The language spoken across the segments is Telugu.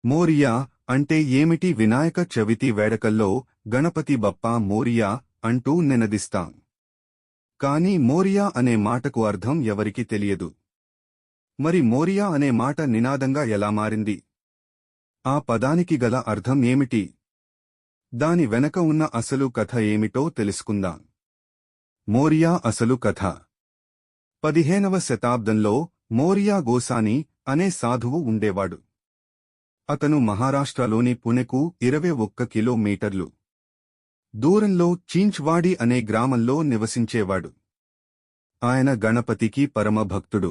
మోరియా అంటే ఏమిటి? వినాయక చవితి వేడుకల్లో గణపతి బప్పా మోరియా అంటూ నినదిస్తాం. కాని మోరియా అనే మాటకు అర్థం ఎవరికీ తెలియదు. మరి మోరియా అనే మాట నినాదంగా ఎలా మారింది? ఆ పదానికి గల అర్థం ఏమిటి? దాని వెనక ఉన్న అసలు కథ ఏమిటో తెలుసుకుందాం. మోరియా అసలు కథ. 15వ శతాబ్దంలో మోరియా గోసాని అనే సాధువు ఉండేవాడు. అతను మహారాష్ట్రలోని పుణెకు 21 కిలోమీటర్లు దూరంలో చీంచ్వాడి అనే గ్రామంలో నివసించేవాడు. ఆయన గణపతికి పరమభక్తుడు.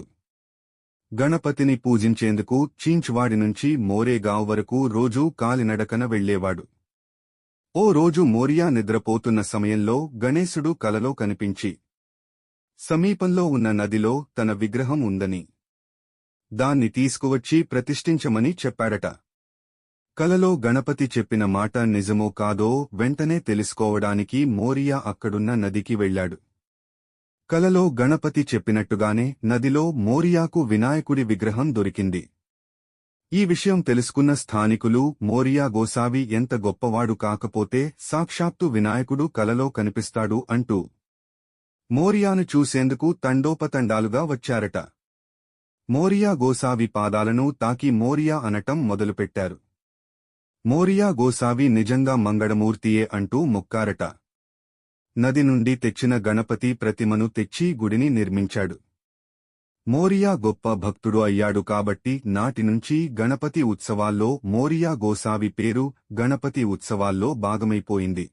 గణపతిని పూజించేందుకు చీంచ్వాడి నుంచి మోరేగావ్ వరకు రోజూ కాలినడకన వెళ్లేవాడు. ఓ రోజు మోరియా నిద్రపోతున్న సమయంలో గణేశుడు కలలో కనిపించి సమీపంలో ఉన్న నదిలో తన విగ్రహం ఉందని, దాన్ని తీసుకువచ్చి ప్రతిష్ఠించమని చెప్పాడట. కలలో గణపతి చెప్పిన మాట నిజమో కాదో వెంటనే తెలుసుకోవడానికి మోరియా అక్కడున్న నదికి వెళ్లాడు. కలలో గణపతి చెప్పినట్టుగానే నదిలో మోరియాకు వినాయకుడి విగ్రహం దొరికింది. ఈ విషయం తెలుసుకున్న స్థానికులు మోరియా గోసావి ఎంత గొప్పవాడు కాకపోతే సాక్షాత్తు వినాయకుడు కలలో కనిపిస్తాడు అంటూ మోరియాను చూసేందుకు తండోపతండాలుగా వచ్చారట. మోరియా గోసావి పాదాలను తాకి మోరియా అనటం మొదలుపెట్టారు. మోరియా గోసావి నిజంగా మంగళమూర్తియే అంటూ మొక్కారట. నది నుండి తెచ్చిన గణపతి ప్రతిమను తెచ్చి గుడిని నిర్మించాడు. మోరియా గొప్ప భక్తుడు అయ్యాడు కాబట్టి నాటినుంచి గణపతి ఉత్సవాల్లో మోరియా గోసావి పేరు గణపతి ఉత్సవాల్లో భాగమైపోయింది.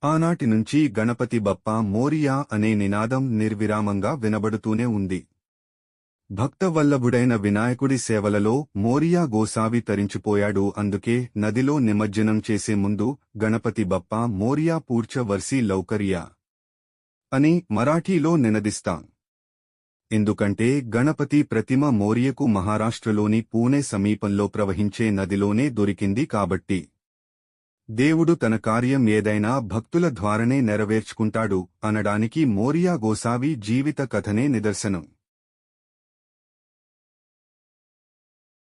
ఆనాటి నుంచి గణపతి బప్పా మోరియా అనే నినాదం నిర్విరామంగా వినబడుతూనే ఉంది. భక్తవల్లభుడైన వినాయకుడి సేవలలో మోరియా గోసావి తరించిపోయాడు. అందుకే నదిలో నిమజ్జనం చేసే ముందు గణపతి బప్పా మోరియా పూర్చ వర్సి లౌకర్యా అని మరాఠీలో నినదిస్తాం. ఎందుకంటే గణపతి ప్రతిమ మోరియకు మహారాష్ట్రలోని పూణే సమీపంలో ప్రవహించే నదిలోనే దొరికింది కాబట్టి. దేవుడు తన కార్యం ఏదైనా భక్తుల ద్వారానే నెరవేర్చుకుంటాడు అనడానికి మోరియా గోసావి జీవిత కథనే నిదర్శనం.